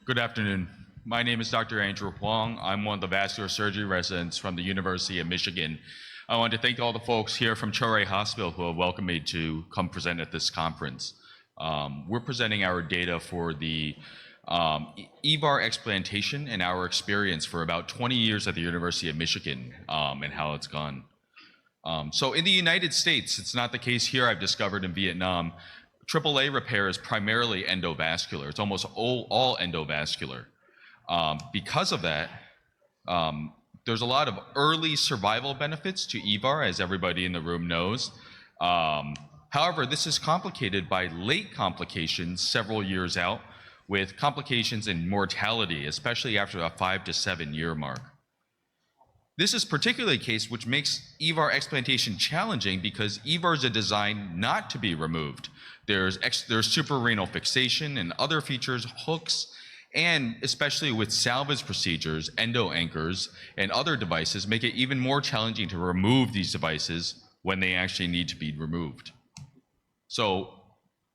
Good afternoon. My name is Dr. Andrew Huang. I'm one of the vascular surgery residents from the University of Michigan. I want to thank all the folks here from Choray Hospital who have welcomed me to come present at this conference. We're presenting our data for the EVAR explantation and our experience for about 20 years at the University of Michigan and how it's gone. So in the United States, it's not the case here. I've discovered in Vietnam, AAA repair is primarily endovascular. It's almost all endovascular. Because of that, there's a lot of early survival benefits to EVAR, as everybody in the room knows. However, this is complicated by late complications several years out, with complications in mortality, especially after a 5 to 7 year mark. This is particularly the case which makes EVAR explantation challenging because EVARs are designed not to be removed. There's suprarenal fixation and other features, hooks, and especially with salvage procedures, endo anchors, and other devices make it even more challenging to remove these devices when they actually need to be removed. So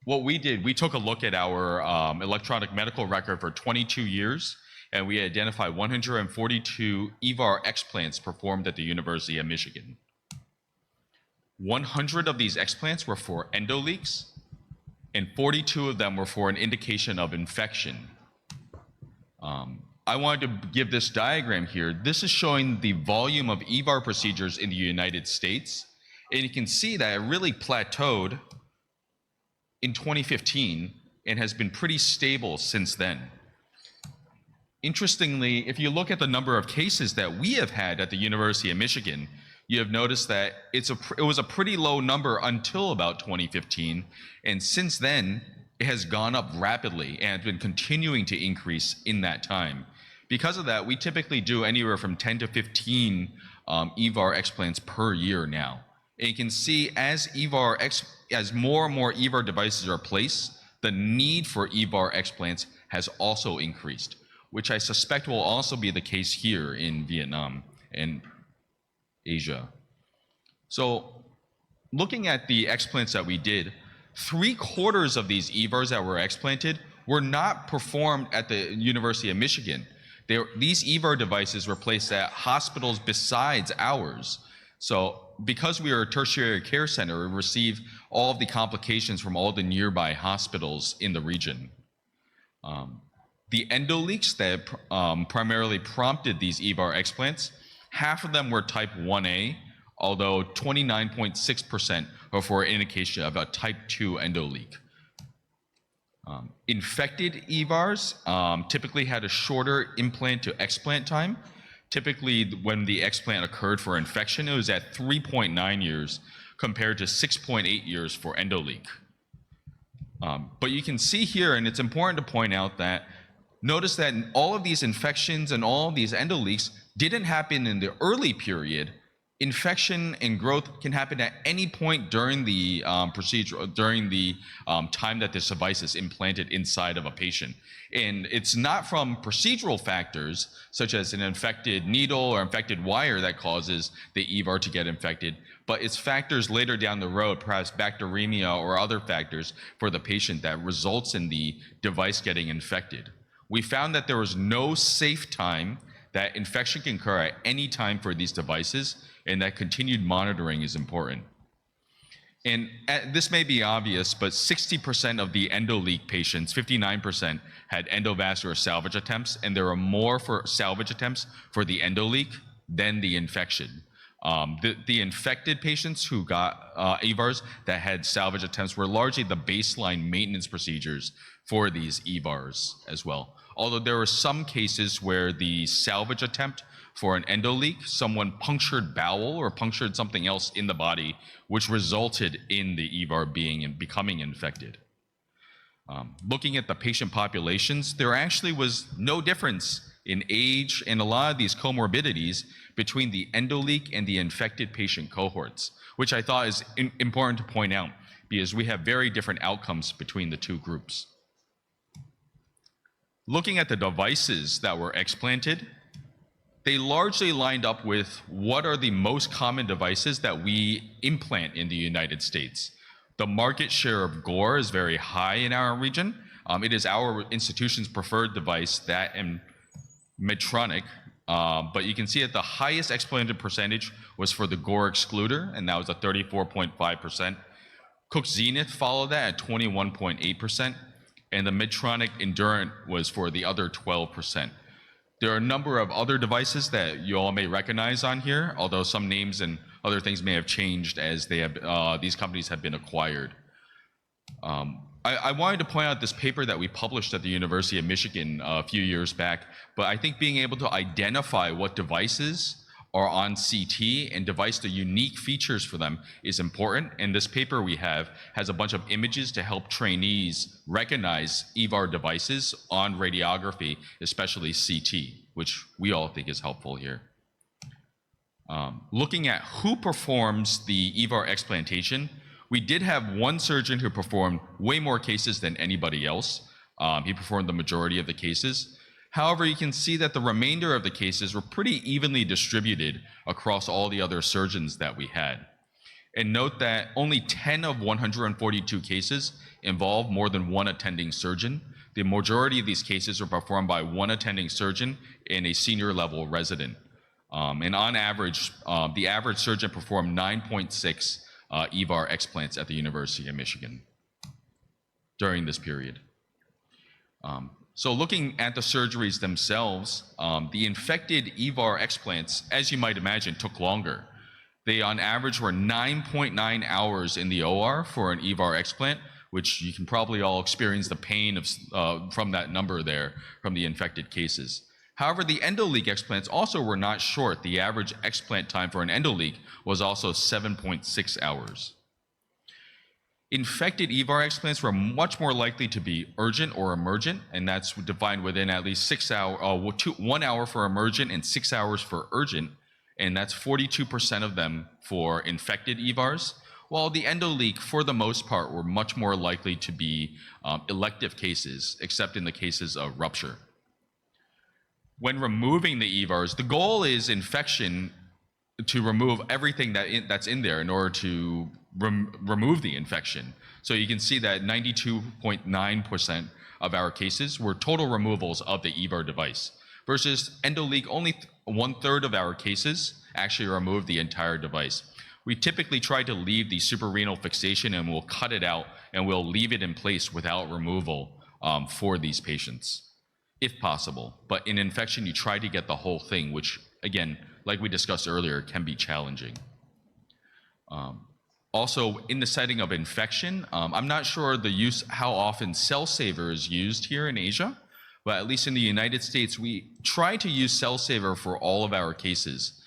what we did, we took a look at our electronic medical record for 22 years, and we identified 142 EVAR explants performed at the University of Michigan. 100 of these explants were for endo leaks, and 42 of them were for an indication of infection. I wanted to give this diagram here. This is showing the volume of EVAR procedures in the United States, and you can see that it really plateaued in 2015 and has been pretty stable since then. Interestingly, if you look at the number of cases that we have had at the University of Michigan, you have noticed that it was a pretty low number until about 2015, and since then, it has gone up rapidly and been continuing to increase in that time. Because of that, we typically do anywhere from 10 to 15 EVAR explants per year now. And you can see as more and more EVAR devices are placed, the need for EVAR explants has also increased, which I suspect will also be the case here in Vietnam and Asia. So looking at the explants that we did, 3/4 of these EVARs that were explanted were not performed at the University of Michigan. These EVAR devices were placed at hospitals besides ours. So because we are a tertiary care center, we receive all of the complications from all the nearby hospitals in the region. The endo leaks that primarily prompted these EVAR explants, half of them were type 1A, although 29.6% are for an indication of a type 2 endo leak. Infected EVARs typically had a shorter implant to explant time. Typically, when the explant occurred for infection, it was at 3.9 years compared to 6.8 years for endo leak. But you can see here, and it's important to point out that notice that all of these infections and all of these endo leaks didn't happen in the early period. Infection and growth can happen at any point during the procedure, during the time that this device is implanted inside of a patient. And it's not from procedural factors, such as an infected needle or infected wire that causes the EVAR to get infected, but it's factors later down the road, perhaps bacteremia or other factors for the patient that results in the device getting infected. We found that there was no safe time that infection can occur at any time for these devices, and that continued monitoring is important. And this may be obvious, but 60% of the endo leak patients, 59%, had endovascular salvage attempts, and there are more for salvage attempts for the endo leak than the infection. The infected patients who got EVARs that had salvage attempts were largely the baseline maintenance procedures for these EVARs as well. Although there were some cases where the salvage attempt for an endo leak, someone punctured bowel or punctured something else in the body, which resulted in the EVAR becoming infected. Looking at the patient populations, there actually was no difference in age and a lot of these comorbidities between the endo leak and the infected patient cohorts, which I thought is important to point out because we have very different outcomes between the two groups. Looking at the devices that were explanted, they largely lined up with what are the most common devices that we implant in the United States. The market share of gore is very high in our region, It is our institution's preferred device, that and Medtronic. But you can see that the highest explanted percentage was for the Gore excluder, and that was a 34.5%. Cook Zenith followed that at 21.8%, and the Medtronic Endurant was for the other 12%. There are a number of other devices that you all may recognize on here, although some names and other things may have changed as they have, these companies have been acquired. I wanted to point out this paper that we published at the University of Michigan a few years back, but I think being able to identify what devices are on CT and devise the unique features for them is important. And this paper we have has a bunch of images to help trainees recognize EVAR devices on radiography, especially CT, which we all think is helpful here. Looking at who performs the EVAR explantation, we did have one surgeon who performed way more cases than anybody else. He performed the majority of the cases. However, you can see that the remainder of the cases were pretty evenly distributed across all the other surgeons that we had. And note that only 10 of 142 cases involved more than one attending surgeon. The majority of these cases were performed by one attending surgeon and a senior level resident. And on average, the average surgeon performed 9.6 EVAR explants at the University of Michigan during this period. So looking at the surgeries themselves, the infected EVAR explants, as you might imagine, took longer. They on average were 9.9 hours in the OR for an EVAR explant, which you can probably all experience the pain of from that number there from the infected cases. However, the endoleak explants also were not short. The average explant time for an endoleak was also 7.6 hours. Infected EVAR explants were much more likely to be urgent or emergent, and that's defined within at least 1 hour for emergent and 6 hours for urgent, and that's 42% of them for infected EVARs, while the endoleak, for the most part, were much more likely to be elective cases, except in the cases of rupture. When removing the EVARs, the goal is infection to remove everything that's in there in order to remove the infection. So you can see that 92.9% of our cases were total removals of the EVAR device, versus endoleak, only 1/3 of our cases actually removed the entire device. We typically try to leave the suprarenal fixation and we'll cut it out and we'll leave it in place without removal for these patients, if possible. But in infection, you try to get the whole thing, which again, like we discussed earlier, can be challenging. Also, in the setting of infection, I'm not sure how often Cell Saver is used here in Asia, but at least in the United States, we try to use Cell Saver for all of our cases.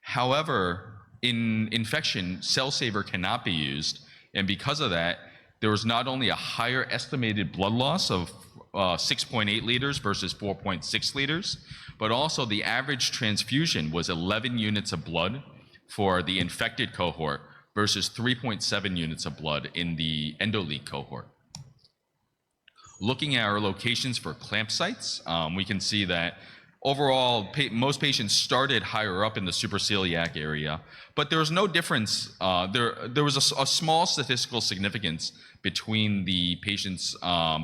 However, in infection, Cell Saver cannot be used, and because of that, there was not only a higher estimated blood loss of 6.8 liters versus 4.6 liters, but also the average transfusion was 11 units of blood for the infected cohort versus 3.7 units of blood in the endoleak cohort. Looking at our locations for clamp sites, we can see that overall, most patients started higher up in the supraceliac area, but there was no difference. There was a small statistical significance between the patients,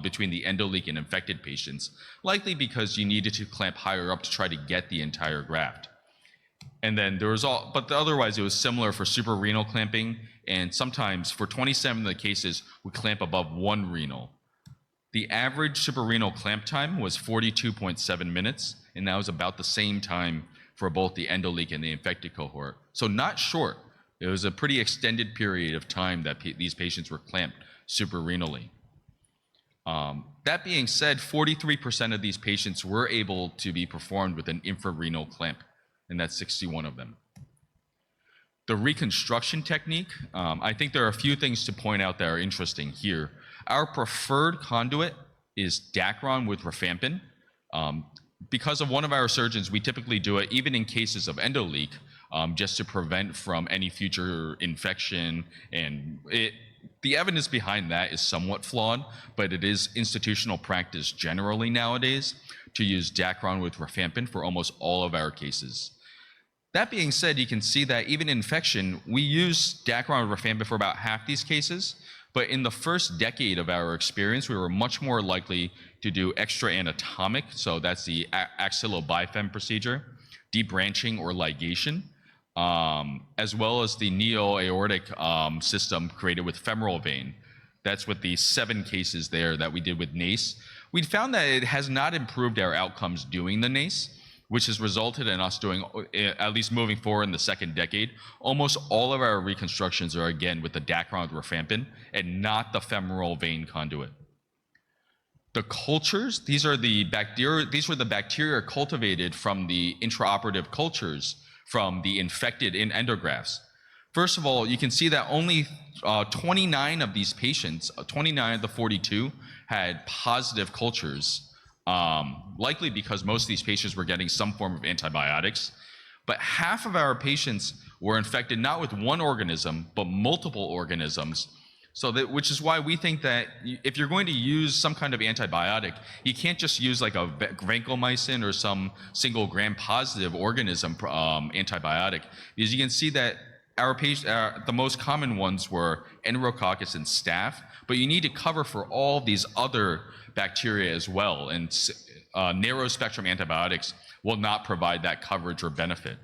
between the endoleak and infected patients, likely because you needed to clamp higher up to try to get the entire graft. And then there was but otherwise it was similar for suprarenal clamping, and sometimes for 27 of the cases, we clamp above 1 renal. The average suprarenal clamp time was 42.7 minutes, and that was about the same time for both the endoleak and the infected cohort. So not short. It was a pretty extended period of time that these patients were clamped suprarenally. That being said, 43% of these patients were able to be performed with an infrarenal clamp, and that's 61 of them. The reconstruction technique, I think there are a few things to point out that are interesting here. Our preferred conduit is Dacron with rifampin. Because of one of our surgeons, we typically do it even in cases of endoleak, just to prevent from any future infection. And the evidence behind that is somewhat flawed, but it is institutional practice generally nowadays to use Dacron with rifampin for almost all of our cases. That being said, you can see that even in infection, we use Dacron with rifampin for about half these cases, But in the first decade of our experience, we were much more likely to do extra anatomic, so that's the axillobifem procedure, debranching or ligation, as well as the neo-aortic system created with femoral vein. That's with the 7 cases there that we did with NACE. We found that it has not improved our outcomes doing the NACE, which has resulted in us doing, at least moving forward in the second decade, almost all of our reconstructions are again with the Dacron rifampin and not the femoral vein conduit. The cultures, these were the bacteria cultivated from the intraoperative cultures from the infected in endografts. First of all, you can see that only 29 of these patients, 29 of the 42, had positive cultures, likely because most of these patients were getting some form of antibiotics. But half of our patients were infected not with one organism, but multiple organisms. Which is why we think that if you're going to use some kind of antibiotic, you can't just use like a vancomycin or some single gram-positive organism antibiotic, because you can see that our the most common ones were Enterococcus and Staph, but you need to cover for all these other bacteria as well, and narrow spectrum antibiotics will not provide that coverage or benefit.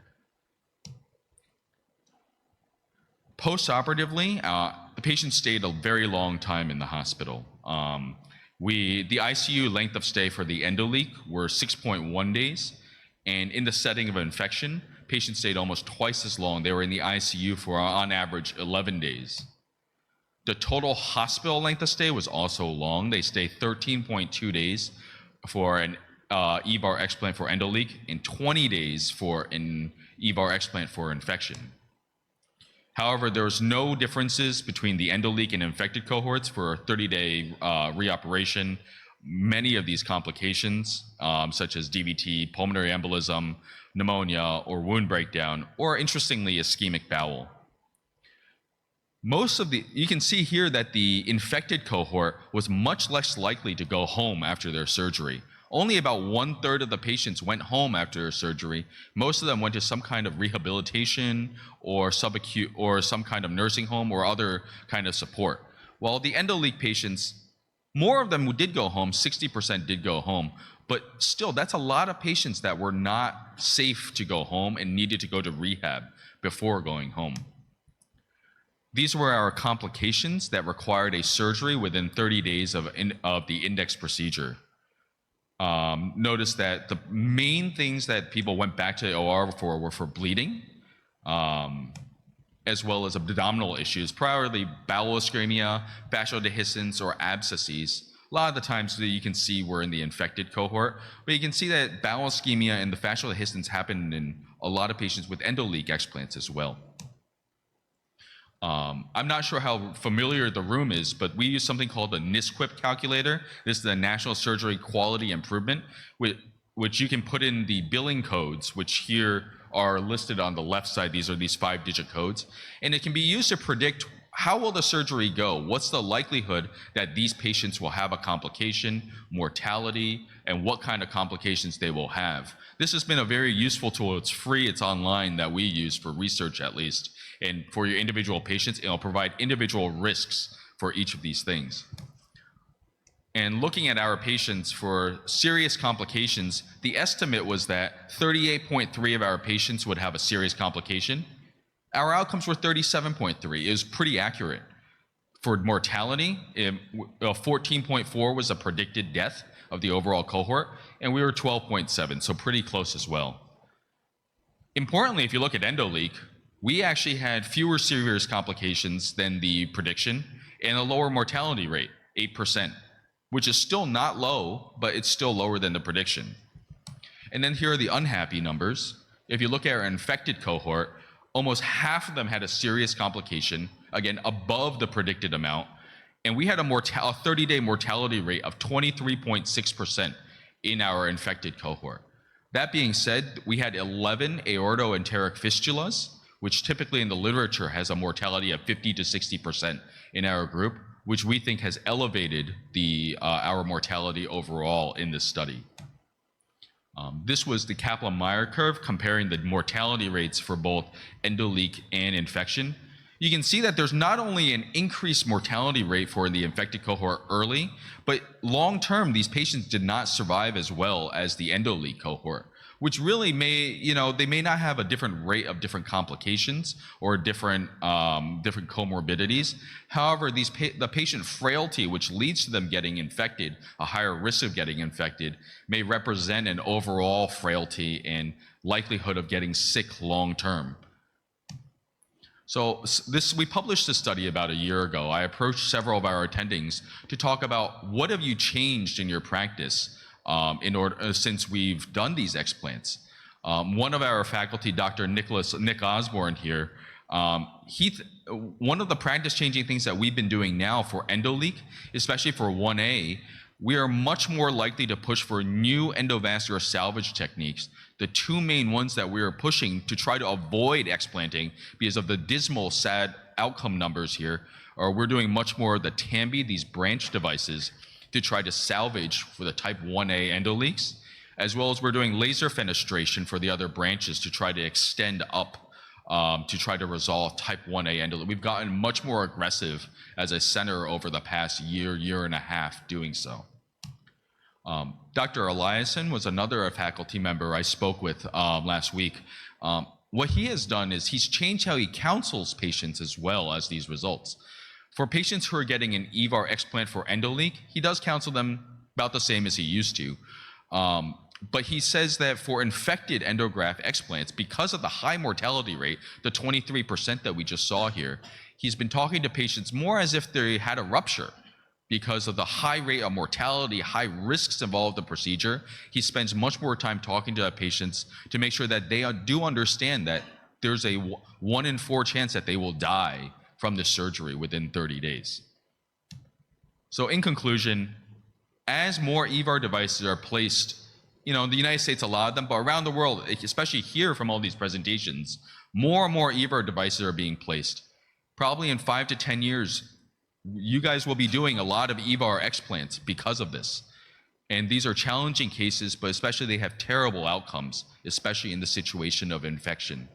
Post-operatively, the patient stayed a very long time in the hospital. The ICU length of stay for the endoleak were 6.1 days, and in the setting of infection, patients stayed almost twice as long. They were in the ICU for, on average, 11 days. The total hospital length of stay was also long. They stayed 13.2 days for an EVAR explant for endoleak and 20 days for an EVAR explant for infection. However, there was no differences between the endoleak and infected cohorts for a 30-day reoperation. Many of these complications, such as DVT, pulmonary embolism, pneumonia, or wound breakdown, or interestingly, ischemic bowel. You can see here that the infected cohort was much less likely to go home after their surgery. Only about 1/3 of the patients went home after surgery. Most of them went to some kind of rehabilitation or subacute or some kind of nursing home or other kind of support. While the endoleak patients, more of them did go home, 60% did go home, but still that's a lot of patients that were not safe to go home and needed to go to rehab before going home. These were our complications that required a surgery within 30 days of the index procedure. Notice that the main things that people went back to the OR for were for bleeding, as well as abdominal issues, primarily bowel ischemia, fascial dehiscence, or abscesses. A lot of the times that you can see were in the infected cohort, but you can see that bowel ischemia and the fascial dehiscence happened in a lot of patients with endoleak explants as well. I'm not sure how familiar the room is, but we use something called the NSQIP calculator. This is the National Surgery Quality Improvement, which you can put in the billing codes, which here are listed on the left side. These are these 5-digit codes. And it can be used to predict how will the surgery go? What's the likelihood that these patients will have a complication, mortality, and what kind of complications they will have? This has been a very useful tool. It's free, it's online, that we use for research at least. And for your individual patients, it'll provide individual risks for each of these things. And looking at our patients for serious complications, the estimate was that 38.3 of our patients would have a serious complication. Our outcomes were 37.3. It was pretty accurate. For mortality, 14.4 was a predicted death of the overall cohort, and we were 12.7, so pretty close as well. Importantly, if you look at endoleak, we actually had fewer serious complications than the prediction and a lower mortality rate, 8%, which is still not low, but it's still lower than the prediction. And then here are the unhappy numbers. If you look at our infected cohort, almost half of them had a serious complication, again, above the predicted amount, and we had a 30-day mortality rate of 23.6% in our infected cohort. That being said, we had 11 aortoenteric fistulas, which typically in the literature has a mortality of 50 to 60% in our group, which we think has elevated our mortality overall in this study. This was the Kaplan-Meier curve comparing the mortality rates for both endoleak and infection. you can see that there's not only an increased mortality rate for the infected cohort early, but long term, these patients did not survive as well as the endoleak cohort, which really may, they may not have a different rate of different complications or different comorbidities. However, the patient frailty, which leads to them getting infected, a higher risk of getting infected, may represent an overall frailty and likelihood of getting sick long term. So we published this study about a year ago. I approached several of our attendings to talk about what have you changed in your practice since we've done these explants. One of our faculty, Dr. Nick Osborne here, one of the practice-changing things that we've been doing now for endoleak, especially for 1A, we are much more likely to push for new endovascular salvage techniques. The two main ones that we are pushing to try to avoid explanting because of the dismal, sad outcome numbers here, are we're doing much more of the TAMBI, these branch devices, to try to salvage for the type 1A endoleaks, as well as we're doing laser fenestration for the other branches to try to extend up to try to resolve type 1A endoleak. We've gotten much more aggressive as a center over the past year and a half doing so. Dr. Eliason was another faculty member I spoke with last week. What he has done is he's changed how he counsels patients as well as these results. For patients who are getting an EVAR explant for endoleak, he does counsel them about the same as he used to. But he says that for infected endograft explants, because of the high mortality rate, the 23% that we just saw here, he's been talking to patients more as if they had a rupture. Because of the high rate of mortality, high risks involved in the procedure, he spends much more time talking to patients to make sure that they do understand that there's a 1 in 4 chance that they will die from this surgery within 30 days. So in conclusion, as more EVAR devices are placed, in the United States, a lot of them, but around the world, especially here from all these presentations, more and more EVAR devices are being placed. Probably in 5 to 10 years, you guys will be doing a lot of EVAR explants because of this. And these are challenging cases, but especially they have terrible outcomes, especially in the situation of infection.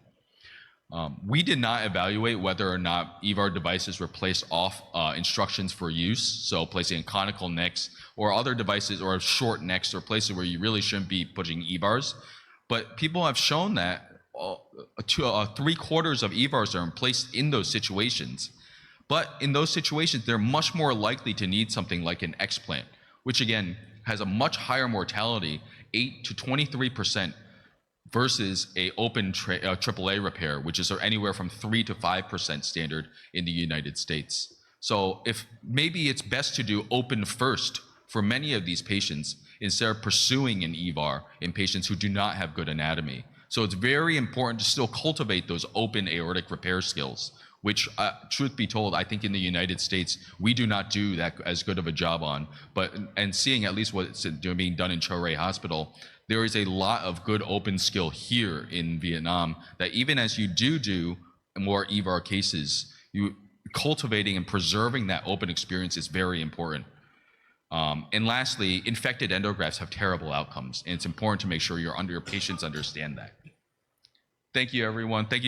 We did not evaluate whether or not EVAR devices were placed off instructions for use, so placing in conical necks or other devices or short necks or places where you really shouldn't be putting EVARs. But people have shown that 3/4 of EVARs are placed in those situations. But in those situations, they're much more likely to need something like an explant, which again has a much higher mortality, 8 to 23%, versus a open AAA repair, which is anywhere from 3 to 5% standard in the United States. So if maybe it's best to do open first for many of these patients instead of pursuing an EVAR in patients who do not have good anatomy. So it's very important to still cultivate those open aortic repair skills, which, truth be told, I think in the United States, we do not do that as good of a job on. And seeing at least what's being done in Cho Rei Hospital, there is a lot of good open skill here in Vietnam that even as you do more EVAR cases, cultivating and preserving that open experience is very important. And lastly, infected endografts have terrible outcomes, and it's important to make sure your patients understand that. Thank you, everyone. Thank you.